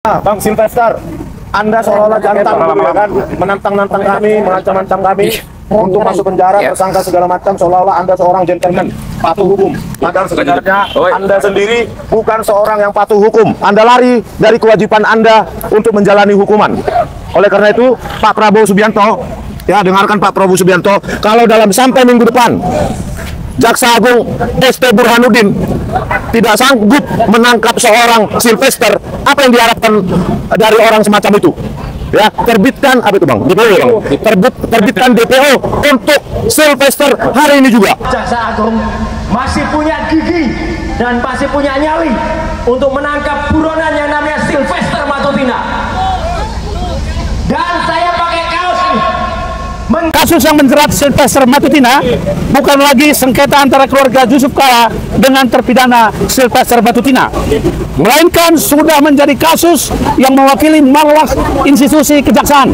Bang Sylvester, Anda seolah-olah jantan, ya kan? Menantang-nantang kami, mengancam-ancam kami untuk masuk penjara, tersangka segala macam, seolah-olah Anda seorang gentleman, patuh hukum. Padahal sebenarnya Anda sendiri bukan seorang yang patuh hukum. Anda lari dari kewajiban Anda untuk menjalani hukuman. Oleh karena itu, Pak Prabowo Subianto, ya dengarkan Pak Prabowo Subianto, kalau dalam sampai minggu depan Jaksa Agung ST Burhanuddin tidak sanggup menangkap seorang Sylvester, apa yang diharapkan dari orang semacam itu? Ya, terbitkan apa itu Bang? DPO ya Bang? Terbitkan DPO untuk Sylvester hari ini juga. Jaksa Agung masih punya gigi dan masih punya nyali untuk menangkap buronan yang namanya Sylvester Matutina. Dan saya pakai kaos ini. Kasus yang menjerat Sylvester Matutina bukan lagi sengketa antara keluarga Yusuf Kala dengan terpidana Sylvester Matutina, melainkan sudah menjadi kasus yang mewakili marwah institusi kejaksaan,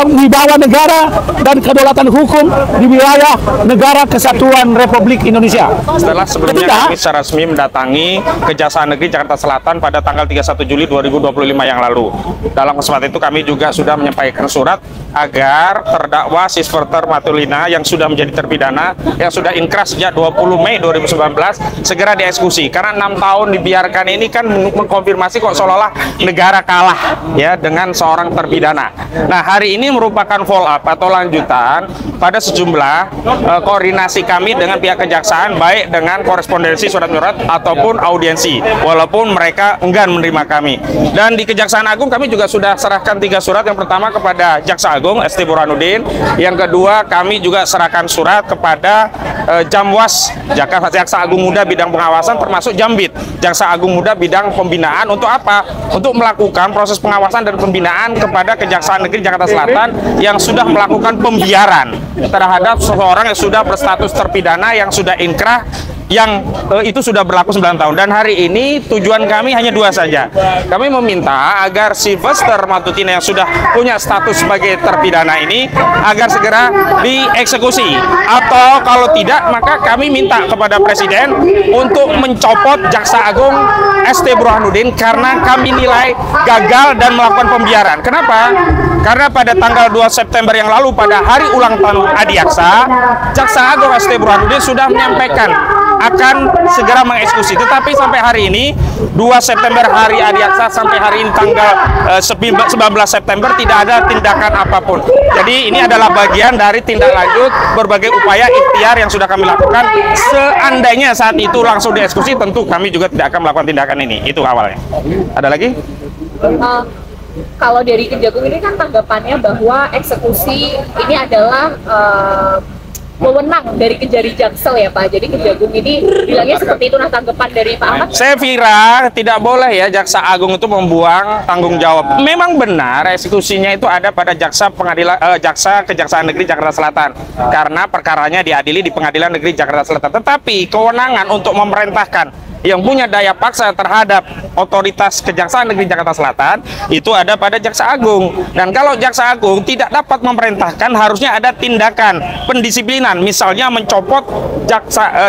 wibawa negara dan kedaulatan hukum di wilayah Negara Kesatuan Republik Indonesia. Setelah sebelumnya kami secara resmi mendatangi Kejaksaan Negeri Jakarta Selatan pada tanggal 31 Juli 2025 yang lalu. Dalam kesempatan itu kami juga sudah menyampaikan surat agar terdakwa Sylvester Matutina yang sudah menjadi terpidana, yang sudah inkrah sejak 20 Mei 2019 segera dieksekusi, karena 6 tahun dibiarkan ini kan mengkonfirmasi kok seolah-olah negara kalah ya dengan seorang terpidana. Nah, hari ini merupakan follow up atau lanjutan pada sejumlah koordinasi kami dengan pihak kejaksaan, baik dengan korespondensi surat menyurat ataupun audiensi, walaupun mereka enggan menerima kami. Dan di Kejaksaan Agung kami juga sudah serahkan 3 surat. Yang pertama kepada Jaksa Agung ST Burhanuddin, yang kedua kami juga serahkan surat kepada Jamwas Jaksa Agung Muda bidang pengawasan, termasuk Jambit Jaksa Agung Muda bidang pembinaan. Untuk apa? Untuk melakukan proses pengawasan dan pembinaan kepada Kejaksaan Negeri Jakarta Selatan yang sudah melakukan pembiaran terhadap seseorang yang sudah berstatus terpidana, yang sudah inkrah, yang itu sudah berlaku 9 tahun. Dan hari ini tujuan kami hanya 2 saja. Kami meminta agar Sylvester Matutina yang sudah punya status sebagai terpidana ini agar segera dieksekusi, atau kalau tidak maka kami minta kepada Presiden untuk mencopot Jaksa Agung ST Burhanuddin karena kami nilai gagal dan melakukan pembiaran. Kenapa? Karena pada tanggal 2 September yang lalu, pada hari ulang tahun Adiaksa, Jaksa Agung ST Burhanuddin sudah menyampaikan akan segera mengeksekusi. Tetapi sampai hari ini 2 September hari Adiaksa sampai hari ini tanggal 19 September tidak ada tindakan apapun. Jadi ini adalah bagian dari tindak lanjut berbagai upaya ikhtiar yang sudah kami lakukan. Seandainya saat itu langsung dieksekusi, tentu kami juga tidak akan melakukan tindakan ini. Itu awalnya. Ada lagi? Kalau dari Kejagung ini kan tanggapannya bahwa eksekusi ini adalah wewenang dari Kejari Jaksel ya Pak. Jadi Kejagung ini bilangnya seperti itu. Nah, tanggapan dari Pak Ahmad? Saya kira tidak boleh ya Jaksa Agung itu membuang tanggung jawab. Memang benar eksekusinya itu ada pada Jaksa Kejaksaan Negeri Jakarta Selatan, karena perkaranya diadili di Pengadilan Negeri Jakarta Selatan. Tetapi kewenangan untuk memerintahkan yang punya daya paksa terhadap otoritas Kejaksaan Negeri Jakarta Selatan itu ada pada Jaksa Agung. Dan kalau Jaksa Agung tidak dapat memerintahkan, harusnya ada tindakan pendisiplinan, misalnya mencopot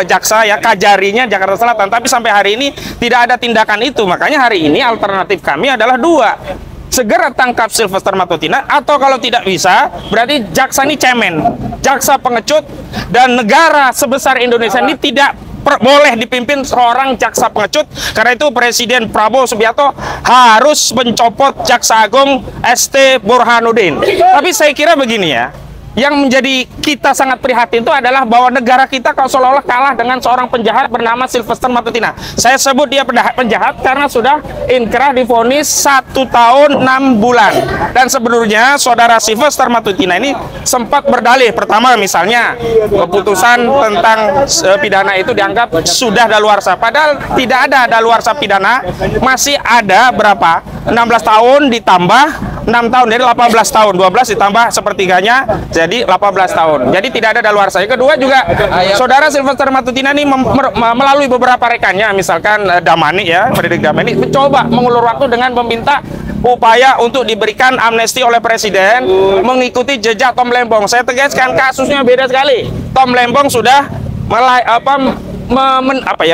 jaksa ya Kajarinya Jakarta Selatan. Tapi sampai hari ini tidak ada tindakan itu. Makanya hari ini alternatif kami adalah 2. Segera tangkap Sylvester Matutina, atau kalau tidak bisa berarti jaksa ini cemen, jaksa pengecut, dan negara sebesar Indonesia ini tidak boleh dipimpin seorang jaksa pengecut. Karena itu Presiden Prabowo Subianto harus mencopot Jaksa Agung ST Burhanuddin. Tapi saya kira begini ya, yang menjadi kita sangat prihatin itu adalah bahwa negara kita kalau seolah-olah kalah dengan seorang penjahat bernama Sylvester Matutina. Saya sebut dia penjahat karena sudah inkrah divonis 1 tahun 6 bulan. Dan sebenarnya saudara Sylvester Matutina ini sempat berdalih. Pertama misalnya keputusan tentang pidana itu dianggap sudah daluarsa. Padahal tidak ada daluarsa pidana. Masih ada berapa? 16 tahun ditambah 6 tahun, jadi 18 tahun, 12 ditambah sepertiganya jadi 18 tahun. Jadi tidak ada daluarsa. Kedua juga saudara Sylvester Matutina ini melalui beberapa rekannya, misalkan Damani ya, Fredrik Damani mencoba mengulur waktu dengan meminta upaya untuk diberikan amnesti oleh Presiden mengikuti jejak Tom Lembong. Saya tegaskan kasusnya beda sekali. Tom Lembong sudah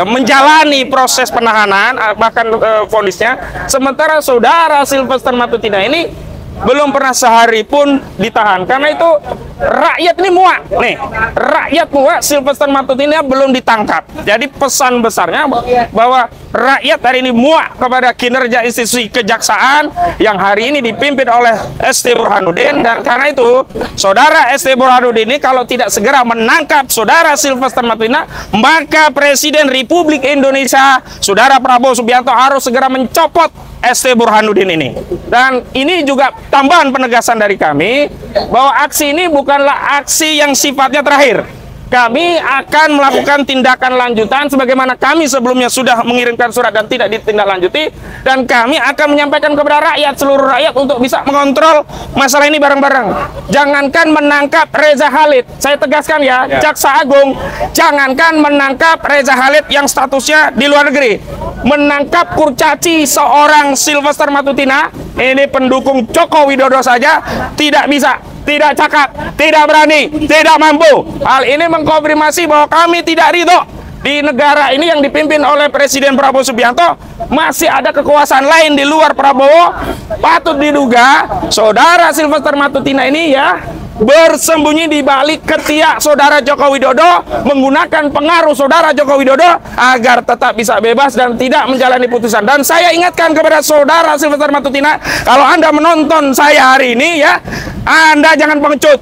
menjalani proses penahanan bahkan vonisnya, sementara saudara Sylvester Matutina ini belum pernah sehari pun ditahan. Karena itu rakyat ini muak nih, rakyat muak Sylvester Matutina belum ditangkap. Jadi pesan besarnya bahwa rakyat hari ini muak kepada kinerja institusi kejaksaan yang hari ini dipimpin oleh ST Burhanuddin. Dan karena itu saudara ST Burhanuddin ini kalau tidak segera menangkap saudara Sylvester Matutina, maka Presiden Republik Indonesia saudara Prabowo Subianto harus segera mencopot ST Burhanuddin ini. Dan ini juga tambahan penegasan dari kami bahwa aksi ini bukanlah aksi yang sifatnya terakhir. Kami akan melakukan tindakan lanjutan sebagaimana kami sebelumnya sudah mengirimkan surat dan tidak ditindaklanjuti, dan kami akan menyampaikan kepada rakyat, seluruh rakyat, untuk bisa mengontrol masalah ini bareng-bareng. Jangankan menangkap Reza Khalid, saya tegaskan ya, Jaksa Agung, jangankan menangkap Reza Khalid yang statusnya di luar negeri, menangkap kurcaci seorang Sylvester Matutina, ini pendukung Joko Widodo saja tidak bisa, tidak cakap, tidak berani, tidak mampu. Hal ini mengkonfirmasi bahwa kami tidak ridho di negara ini yang dipimpin oleh Presiden Prabowo Subianto masih ada kekuasaan lain di luar Prabowo. Patut diduga saudara Sylvester Matutina ini ya bersembunyi di balik ketiak saudara Joko Widodo, menggunakan pengaruh saudara Joko Widodo agar tetap bisa bebas dan tidak menjalani putusan. Dan saya ingatkan kepada saudara Sylvester Matutina, kalau Anda menonton saya hari ini ya, Anda jangan pengecut.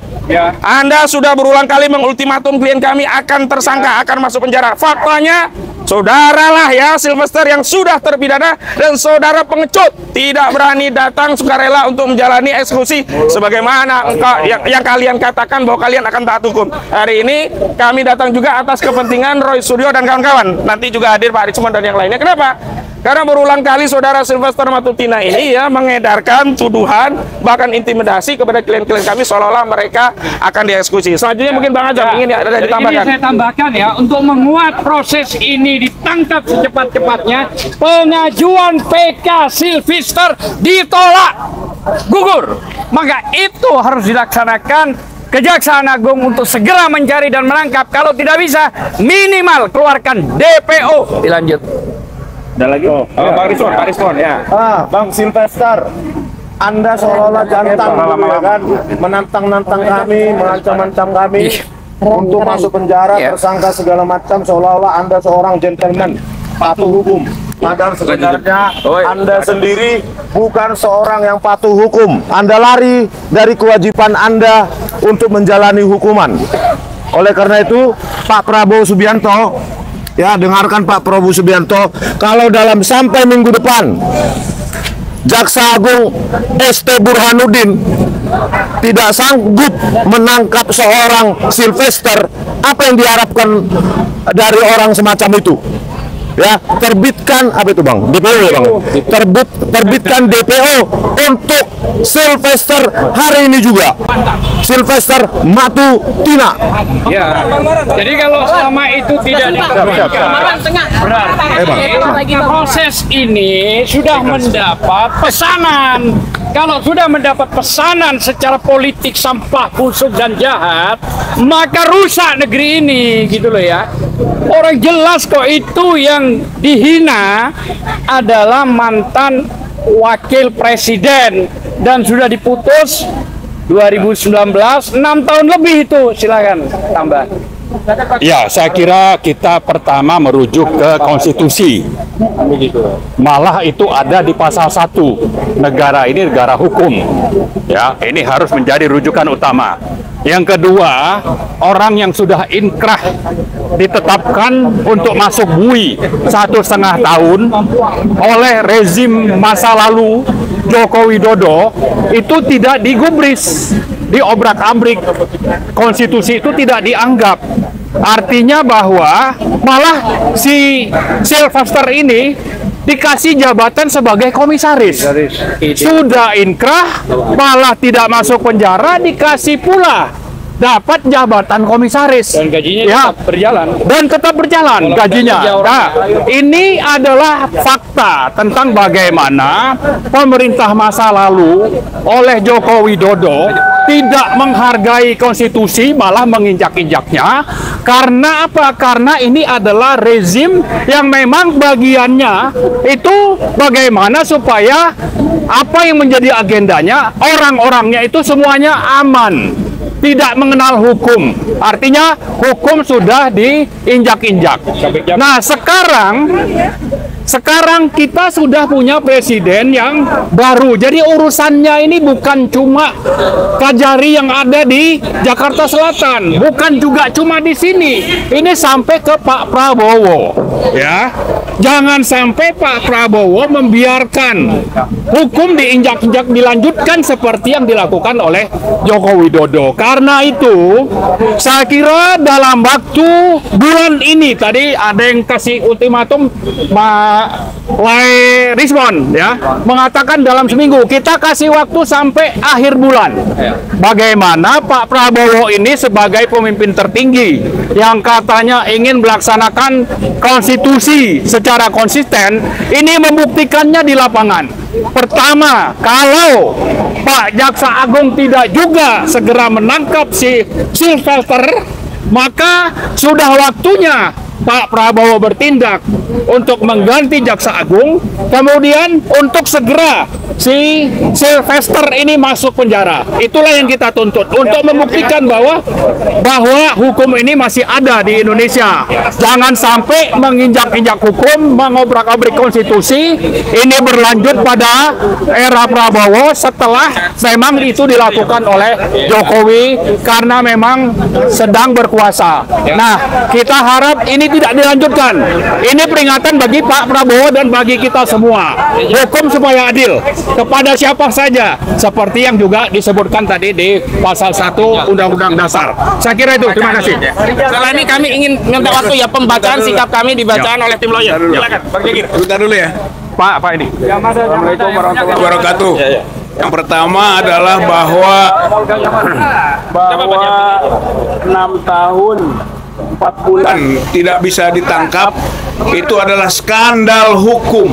Anda sudah berulang kali mengultimatum klien kami akan tersangka, akan masuk penjara. Faktanya saudara lah ya Sylvester yang sudah terpidana, dan saudara pengecut tidak berani datang sukarela untuk menjalani eksekusi sebagaimana yang kalian katakan bahwa kalian akan taat hukum. Hari ini kami datang juga atas kepentingan Roy Suryo dan kawan-kawan. Nanti juga hadir Pak Rismon dan yang lainnya. Kenapa? Karena berulang kali saudara Sylvester Matutina ini ya mengedarkan tuduhan bahkan intimidasi kepada klien-klien kami seolah-olah mereka akan dieksekusi. Selanjutnya mungkin Bang Ajam ingin ada ditambahkan. Ini saya tambahkan ya, untuk menguat proses ini ditangkap secepat-cepatnya, pengajuan PK Sylvester ditolak, gugur. Maka itu harus dilaksanakan Kejaksaan Agung untuk segera mencari dan menangkap. Kalau tidak bisa, minimal keluarkan DPO. Dilanjut. Ada lagi? Bang Rismon ya. Bang Sylvester, Anda seolah-olah jantan ya kan, menantang-nantang kami, mengancam-ancam kami untuk masuk penjara, tersangka segala macam, seolah-olah Anda seorang gentleman, patuh hukum. Padahal sebenarnya Anda sendiri bukan seorang yang patuh hukum. Anda lari dari kewajiban Anda untuk menjalani hukuman. Oleh karena itu, Pak Prabowo Subianto, ya, dengarkan Pak Prabowo Subianto, kalau dalam sampai minggu depan Jaksa Agung ST Burhanuddin tidak sanggup menangkap seorang Sylvester, apa yang diharapkan dari orang semacam itu? Ya, terbitkan apa itu Bang? DPO ya Bang? Terbitkan DPO untuk Sylvester hari ini juga. Sylvester Matutina. Ya. Jadi kalau selama itu tidak diterbitkan, berarti proses ini sudah mendapat pesanan. Kalau sudah mendapat pesanan secara politik sampah, busuk dan jahat, maka rusak negeri ini, gitu loh ya. Orang jelas kok itu yang dihina adalah mantan wakil presiden dan sudah diputus 2019, 6 tahun lebih itu. Silakan tambah. Ya, saya kira kita pertama merujuk ke konstitusi. Malah itu ada di pasal 1. Negara ini negara hukum. Ya, ini harus menjadi rujukan utama. Yang kedua, orang yang sudah inkrah ditetapkan untuk masuk bui 1,5 tahun oleh rezim masa lalu Joko Widodo itu tidak digubris, diobrak-abrik. Konstitusi itu tidak dianggap. Artinya bahwa malah si Sylvester ini dikasih jabatan sebagai komisaris. Sudah inkrah, malah tidak masuk penjara, dikasih pula dapat jabatan komisaris. Dan gajinya tetap berjalan. Dan tetap berjalan gajinya. Nah, ini adalah fakta tentang bagaimana pemerintah masa lalu oleh Joko Widodo tidak menghargai konstitusi, malah menginjak-injaknya. Karena apa? Karena ini adalah rezim yang memang bagiannya itu bagaimana supaya apa yang menjadi agendanya, orang-orangnya itu semuanya aman, tidak mengenal hukum. Artinya hukum sudah diinjak-injak. Nah, sekarang kita sudah punya presiden yang baru. Jadi urusannya ini bukan cuma Kajari yang ada di Jakarta Selatan, bukan juga cuma di sini. Ini sampai ke Pak Prabowo, ya. Jangan sampai Pak Prabowo membiarkan hukum diinjak-injak, dilanjutkan seperti yang dilakukan oleh Joko Widodo. Karena itu, saya kira dalam waktu bulan ini, tadi ada yang kasih ultimatum, Rismon ya, mengatakan dalam seminggu. Kita kasih waktu sampai akhir bulan. Bagaimana Pak Prabowo ini sebagai pemimpin tertinggi yang katanya ingin melaksanakan konstitusi secara konsisten, ini membuktikannya di lapangan. Pertama, kalau Pak Jaksa Agung tidak juga segera menangkap si Sylvester, maka sudah waktunya Pak Prabowo bertindak untuk mengganti Jaksa Agung, kemudian untuk segera si Sylvester ini masuk penjara. Itulah yang kita tuntut untuk membuktikan bahwa hukum ini masih ada di Indonesia. Jangan sampai menginjak-injak hukum, mengobrak-abrik konstitusi. Ini berlanjut pada era Prabowo setelah memang itu dilakukan oleh Jokowi karena memang sedang berkuasa. Nah, kita harap ini tidak dilanjutkan. Ini peringatan bagi Pak Prabowo dan bagi kita semua. Hukum supaya adil kepada siapa saja, seperti yang juga disebutkan tadi di pasal 1 Undang-Undang Dasar. Saya kira itu. Terima kasih. Setelah ini kami ingin minta waktu ya, pembacaan sikap kami dibacakan oleh tim lawyer. Silakan, Bang Jegir. Sebentar dulu ya. Pak ini. Assalamualaikum warahmatullahi wabarakatuh. Yang pertama adalah bahwa 6 tahun 4 bulan tidak bisa ditangkap itu adalah skandal hukum.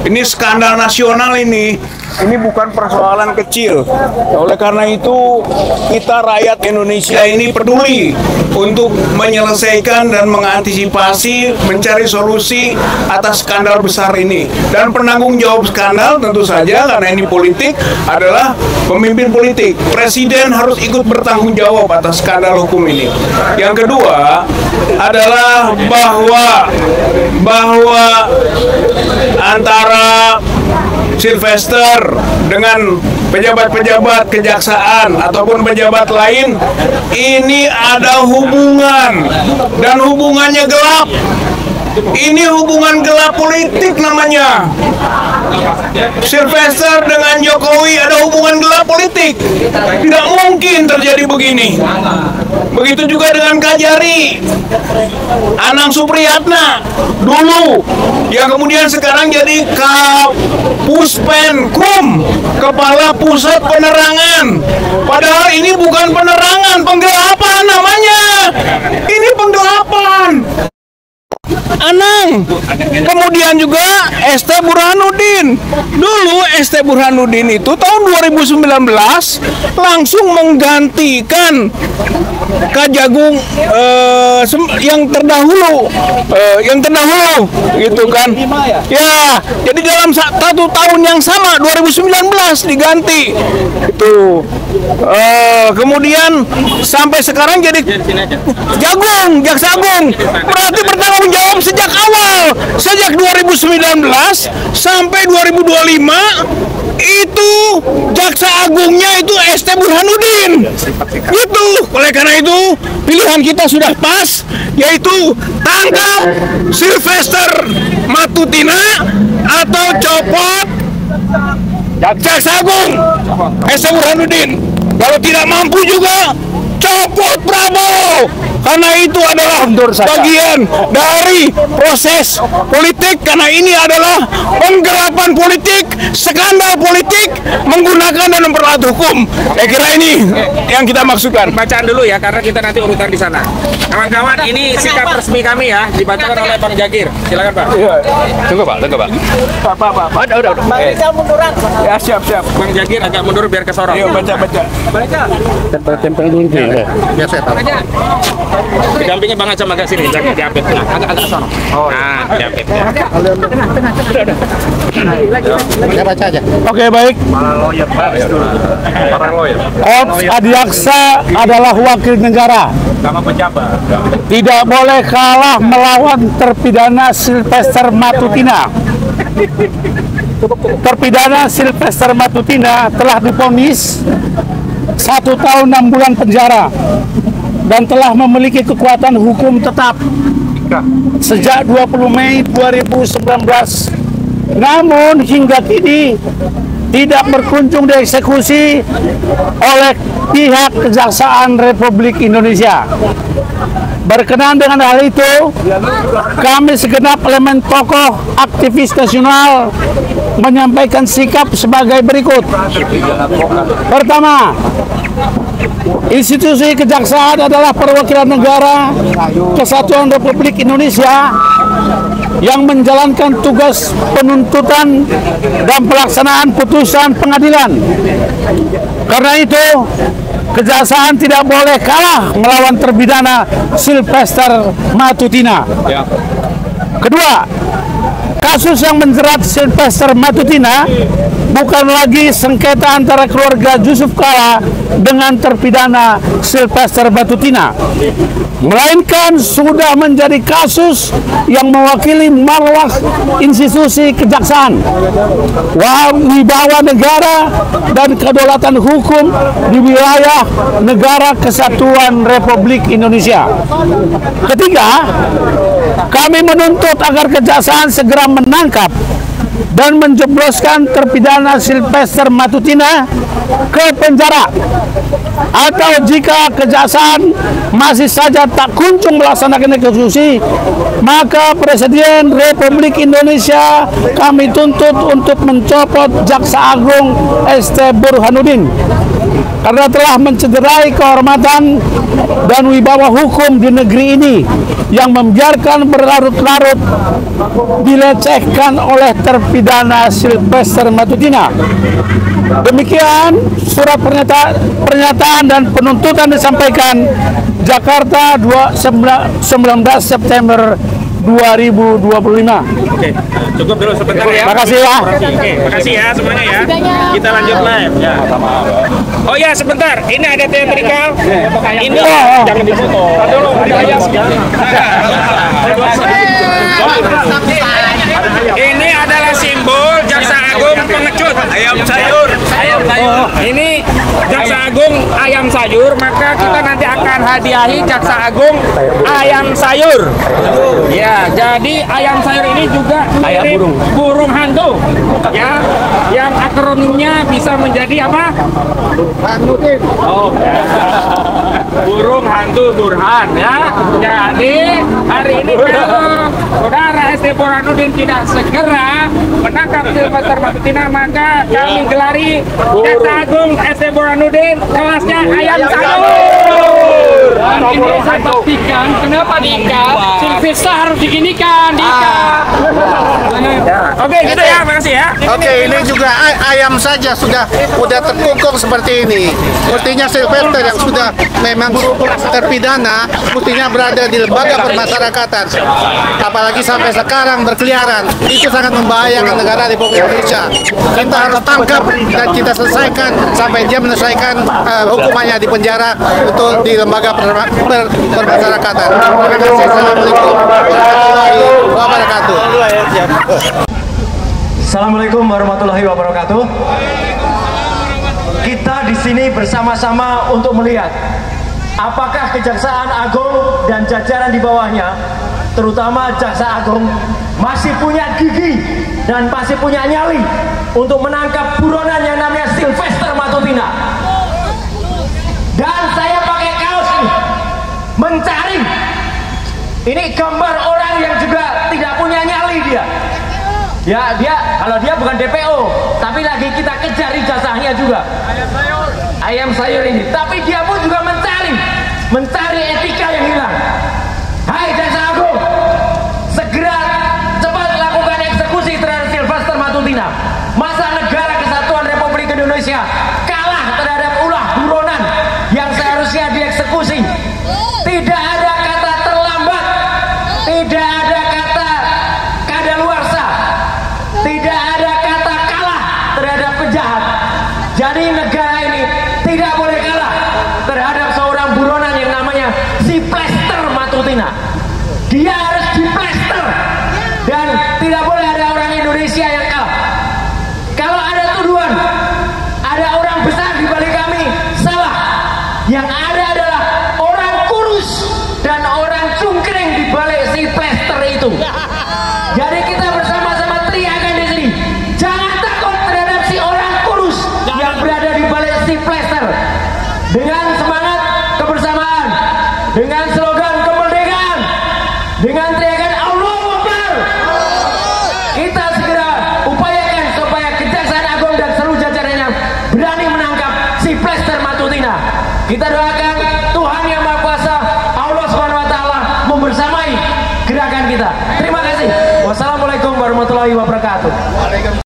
Ini skandal nasional ini. Ini bukan persoalan kecil. Oleh karena itu, kita rakyat Indonesia ini peduli untuk menyelesaikan dan mengantisipasi, mencari solusi atas skandal besar ini. Dan penanggung jawab skandal tentu saja, karena ini politik, adalah pemimpin politik. Presiden harus ikut bertanggung jawab atas skandal hukum ini. Yang kedua adalah bahwa antara Sylvester dengan pejabat-pejabat kejaksaan ataupun pejabat lain ini ada hubungan dan hubungannya gelap. Ini hubungan gelap politik namanya. Sylvester dengan Jokowi ada hubungan gelap politik. Tidak mungkin terjadi begini. Begitu juga dengan Kajari, Anang Supriyatna dulu, yang kemudian sekarang jadi Kapuspenkum, Kepala Pusat Penerangan. Padahal ini bukan penerangan, penggelapan namanya. Ini penggelapan. Anang, kemudian juga ST Burhanuddin. Dulu ST Burhanuddin itu tahun 2019 langsung menggantikan Kajagung yang terdahulu, gitu kan? Ya, jadi dalam 1 tahun yang sama 2019 diganti. Itu. Kemudian sampai sekarang jadi Jaksa Agung. Berarti bertanggung jawab sejak awal, sejak 2019 sampai 2025 itu Jaksa Agungnya itu ST Burhanuddin. Itu. Oleh karena itu pilihan kita sudah pas, yaitu tangkap Sylvester Matutina atau copot Jaksa Agung ST Burhanuddin. Kalau tidak mampu juga copot Prabowo. karena itu adalah bagian dari proses politik, karena ini adalah penggelapan politik, skandal politik menggunakan dan memperlakukan hukum. Saya kira ini yang kita maksudkan. Bacaan dulu ya, karena kita nanti urutan di sana. Kawan-kawan, ini sikap resmi kami ya, dibacakan oleh Bang Jagir. Silakan Pak. Tunggu Pak. Pak. Udah. Ya, siap. Bang Jagir agak mundur biar kesorot. Ayo baca. Tempel dulu nih. Didampingi Bang Acam agak sini, jangan diapit. Nah, agak sorot. Oh, nah, diapit. Saya baca aja. Oke, baik. Ops Adiaksa adalah wakil negara. Tidak boleh kalah melawan terpidana Sylvester Matutina. Terpidana Sylvester Matutina telah divonis 1 tahun 6 bulan penjara dan telah memiliki kekuatan hukum tetap sejak 20 Mei 2019. Namun hingga kini tidak berkunjung dieksekusi oleh pihak Kejaksaan Republik Indonesia. Berkenaan dengan hal itu, kami segenap elemen tokoh aktivis nasional menyampaikan sikap sebagai berikut. Pertama, institusi kejaksaan adalah perwakilan negara Kesatuan Republik Indonesia yang menjalankan tugas penuntutan dan pelaksanaan putusan pengadilan. Karena itu, kejaksaan tidak boleh kalah melawan terpidana Sylvester Matutina. Kedua, kasus yang menjerat Sylvester Matutina bukan lagi sengketa antara keluarga Yusuf Kala dengan terpidana Sylvester Matutina, melainkan sudah menjadi kasus yang mewakili marwah institusi kejaksaan, wibawa negara dan kedaulatan hukum di wilayah negara Kesatuan Republik Indonesia. Ketiga, kami menuntut agar kejaksaan segera menangkap dan menjebloskan terpidana Sylvester Matutina ke penjara, atau jika kejaksaan masih saja tak kunjung melaksanakan eksekusi, maka Presiden Republik Indonesia kami tuntut untuk mencopot Jaksa Agung ST Burhanuddin karena telah mencederai kehormatan dan wibawa hukum di negeri ini yang membiarkan berlarut-larut dilecehkan oleh terpidana Sylvester Matutina. Demikian surat pernyataan dan penuntutan disampaikan Jakarta 19 September 2025. Oke, cukup dulu sebentar ya. Makasih ya. Oke, makasih ya semuanya ya. Kita lanjut live ya. Oh ya, sebentar. Ini ada teatrikal. Ini jangan difoto. Ini adalah simbol Jaksa Agung pengecut ayam sayur. Ini Jaksa Agung ayam sayur, maka kita nanti akan hadiahi Jaksa Agung ayam sayur. Ya, jadi ayam sayur ini juga mirip burung hantu. Ya, yang akronimnya bisa menjadi apa? Oh, burung hantu Burhan ya. Jadi hari ini kalau Saudara ST Burhanuddin tidak segera menangkap Sylvester Matutina, maka kami gelari Jaksa Agung ST Burhanuddin kelasnya ayam sayur. Dan ini saya pastikan kenapa diikat, Sylvester harus diginikan, diikat. Oke, gitu ya, makasih ya. Oke, ini juga ayam saja sudah terkungkung seperti ini. Mestinya Sylvester yang sudah memang terpidana, mestinya berada di lembaga permasyarakatan. Apalagi sampai sekarang berkeliaran, itu sangat membahayakan negara Republik Indonesia. Kita harus tangkap dan kita selesaikan sampai dia menyelesaikan hukumannya di penjara untuk di lembaga permasyarakatan. Terima kasih. Assalamualaikum warahmatullahi wabarakatuh. Assalamualaikum warahmatullahi wabarakatuh. Kita di sini bersama-sama untuk melihat apakah Kejaksaan Agung dan jajaran di bawahnya, terutama Jaksa Agung, masih punya gigi dan masih punya nyali untuk menangkap buronan yang namanya Sylvester Matutina. Dan saya pakai kaos ini mencari. Ini gambar orang yang juga tidak punya nyali dia. Ya, kalau dia bukan DPO, tapi lagi kita kejar ijazahnya juga. Ayam sayur ini. Tapi dia pun juga mencari etika yang hilang. Hai Jaksa Agung, segera cepat lakukan eksekusi terhadap Sylvester Matutina. Masa Negara Kesatuan Republik Indonesia kalah terhadap ulah buronan yang seharusnya dieksekusi. Tidak ada kata terlambat, tidak ada kata kadaluarsa, tidak ada kata kalah terhadap penjahat. Jadi negara ini tidak boleh kalah terhadap seorang buronan yang namanya Sylvester Matutina. Dia harus diplester dan tidak boleh ada orang Indonesia yang kalah. Kalau ada tuduhan, ada orang besar di balik kami, salah. Yang ada adalah orang kurus dan orang cungkring di balik Sylvester itu. Jadi kita bersama-sama teriakan di sini, jangan takut terhadap si orang kurus yang berada di balik Sylvester. Dengan semangat kebersamaan, dengan slogan kemerdekaan, dengan teriakan Allahu Akbar, kita segera upayakan supaya Kejaksaan Agung dan seluruh jajarannya berani menangkap Sylvester Matutina. Kita doakan Tuhan Yang Maha Kuasa, Allah Subhanahu wa taala membersamai gerakan kita. Terima kasih. Wassalamualaikum warahmatullahi wabarakatuh.